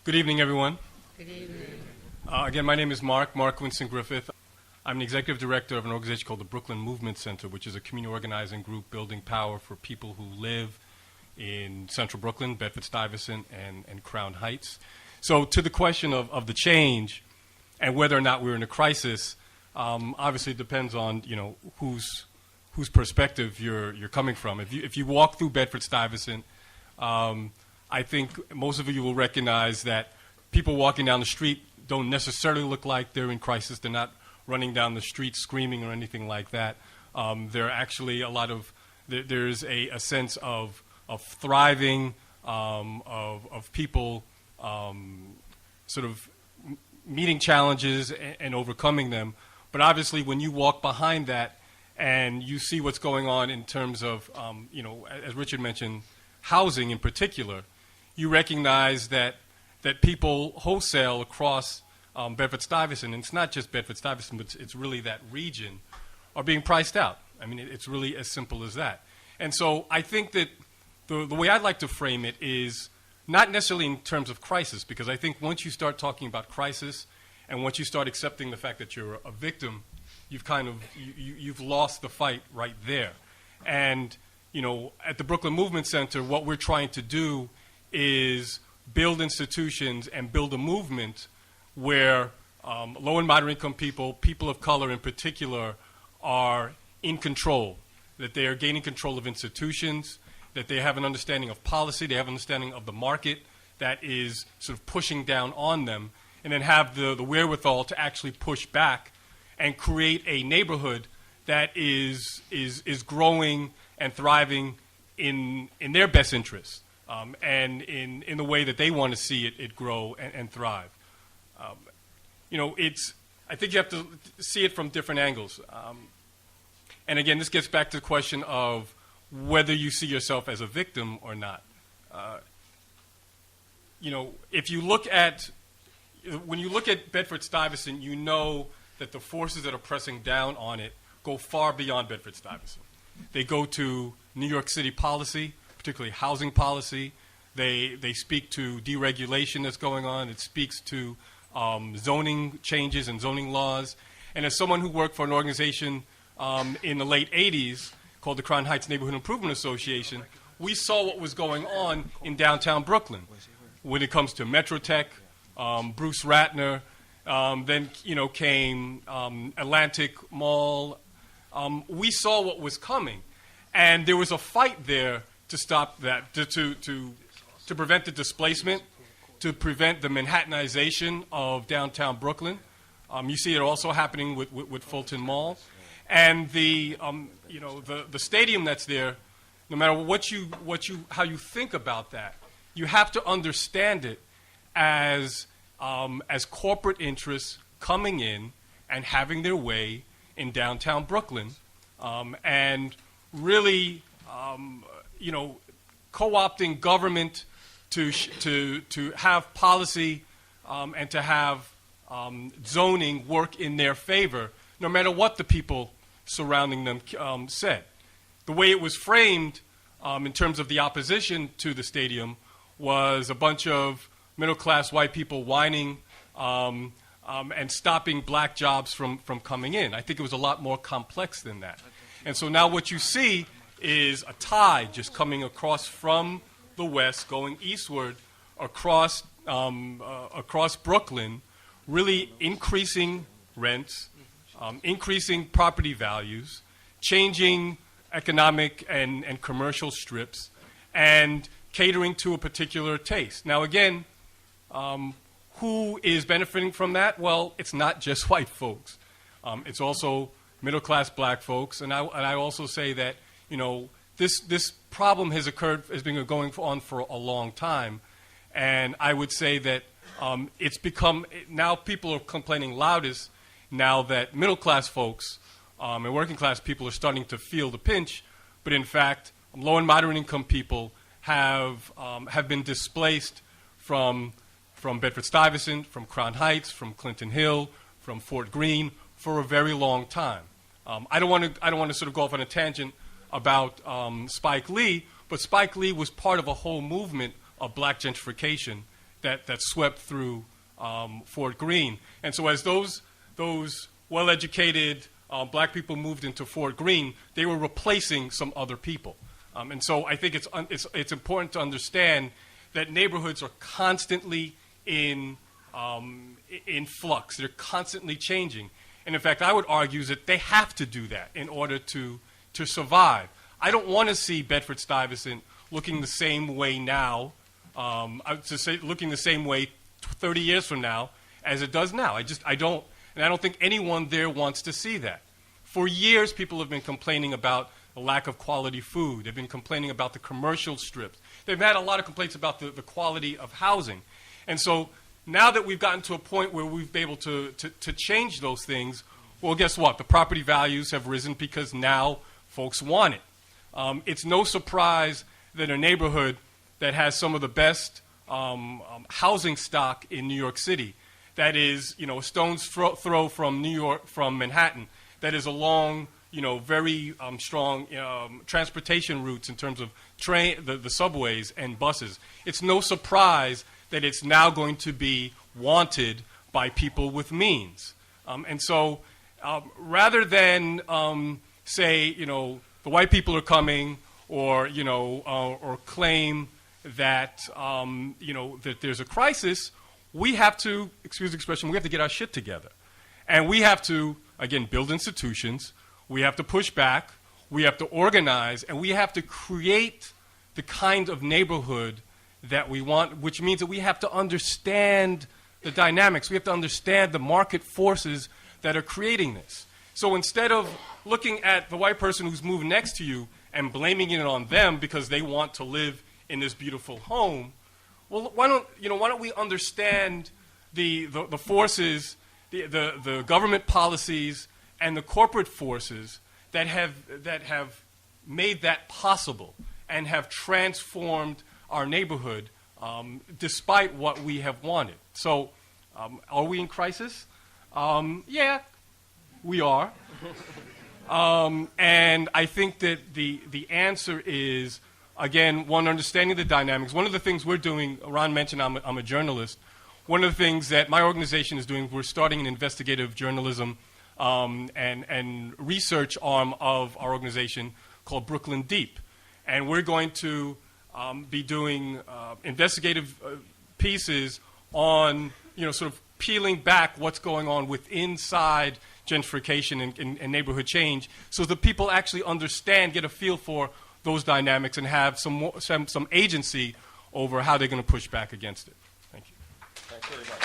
Good evening, everyone. Good evening. Again, my name is Mark Winston Griffith. I'm the executive director of an organization called the Brooklyn Movement Center, which is a community organizing group building power for people who live in central Brooklyn, Bedford Stuyvesant, and Crown Heights. So to the question of the change and whether or not we're in a crisis, obviously it depends on whose perspective you're coming from. If you walk through Bedford Stuyvesant, I think most of you will recognize that people walking down the street don't necessarily look like they're in crisis. They're not running down the street screaming or anything like that. There are actually there's a sense of thriving, of people sort of meeting challenges and overcoming them. But obviously when you walk behind that and you see what's going on in terms of, as Richard mentioned, housing in particular, you recognize that people wholesale across Bedford Stuyvesant, and it's not just Bedford Stuyvesant, but it's really that region, are being priced out. I mean, it's really as simple as that. And so I think that the way I'd like to frame it is not necessarily in terms of crisis, because I think once you start talking about crisis and once you start accepting the fact that you're a victim, you've lost the fight right there. And at the Brooklyn Movement Center, what we're trying to do is build institutions and build a movement where low and moderate income people of color in particular, are in control, that they are gaining control of institutions, that they have an understanding of policy, they have an understanding of the market that is sort of pushing down on them, and then have the wherewithal to actually push back and create a neighborhood that is growing and thriving in their best interests. And in the way that they want to see it grow and thrive. I think you have to see it from different angles. And again, this gets back to the question of whether you see yourself as a victim or not. If you look at, when you look at Bedford Stuyvesant, you know that the forces that are pressing down on it go far beyond Bedford Stuyvesant. They go to New York City policy, particularly housing policy. They speak to deregulation that's going on. It speaks to zoning changes and zoning laws. And as someone who worked for an organization in the late 80s called the Crown Heights Neighborhood Improvement Association, we saw what was going on in downtown Brooklyn when it comes to Metrotech, Bruce Ratner, then came Atlantic Mall. We saw what was coming. And there was a fight there to stop that, to prevent the displacement, to prevent the Manhattanization of downtown Brooklyn. You see it also happening with Fulton Mall. And the stadium that's there, no matter how you think about that, you have to understand it as corporate interests coming in and having their way in downtown Brooklyn, and really, co-opting government to have policy and to have zoning work in their favor, no matter what the people surrounding them said. The way it was framed in terms of the opposition to the stadium was a bunch of middle-class white people whining and stopping black jobs from coming in. I think it was a lot more complex than that. And so now what you see is a tide just coming across from the west, going eastward across Brooklyn, really increasing rents, increasing property values, changing economic and commercial strips, and catering to a particular taste. Now again, who is benefiting from that? Well, it's not just white folks. It's also middle-class black folks, and I also say that this problem has been going on for a long time, and I would say that it's become, now people are complaining loudest now that middle-class folks and working-class people are starting to feel the pinch, but in fact, low and moderate-income people have been displaced from Bedford Stuyvesant, from Crown Heights, from Clinton Hill, from Fort Greene for a very long time. I don't want to sort of go off on a tangent about Spike Lee, but Spike Lee was part of a whole movement of black gentrification that swept through Fort Greene. And so as those well-educated black people moved into Fort Greene, they were replacing some other people. And so I think it's important to understand that neighborhoods are constantly in flux. They're constantly changing. And in fact, I would argue that they have to do that in order to survive. I don't want to see Bedford Stuyvesant looking the same way now, looking the same way 30 years from now as it does now. I don't think anyone there wants to see that. For years, people have been complaining about the lack of quality food. They've been complaining about the commercial strips. They've had a lot of complaints about the quality of housing. And so now that we've gotten to a point where we've been able to change those things, well, guess what? The property values have risen because now folks want it. It's no surprise that a neighborhood that has some of the best housing stock in New York City, that is, a stone's throw from Manhattan, that is along, very strong transportation routes in terms of the subways and buses. It's no surprise that it's now going to be wanted by people with means. And so rather than say, the white people are coming or claim that, that there's a crisis, we have to, excuse the expression, we have to get our shit together. And we have to, again, build institutions. We have to push back. We have to organize. And we have to create the kind of neighborhood that we want, which means that we have to understand the dynamics. We have to understand the market forces that are creating this. So instead of looking at the white person who's moved next to you and blaming it on them because they want to live in this beautiful home, well, why don't we understand the forces, the government policies and the corporate forces that have made that possible and have transformed our neighborhood despite what we have wanted. So are we in crisis? Yeah, we are. And I think that the answer is, again, one, understanding the dynamics. One of the things we're doing, Ron mentioned I'm a journalist. One of the things that my organization is doing, we're starting an investigative journalism and research arm of our organization called Brooklyn Deep. And we're going to be doing investigative pieces on, sort of peeling back what's going on inside gentrification and neighborhood change so that people actually understand, get a feel for those dynamics and have some agency over how they're going to push back against it. Thank you. Thanks very much.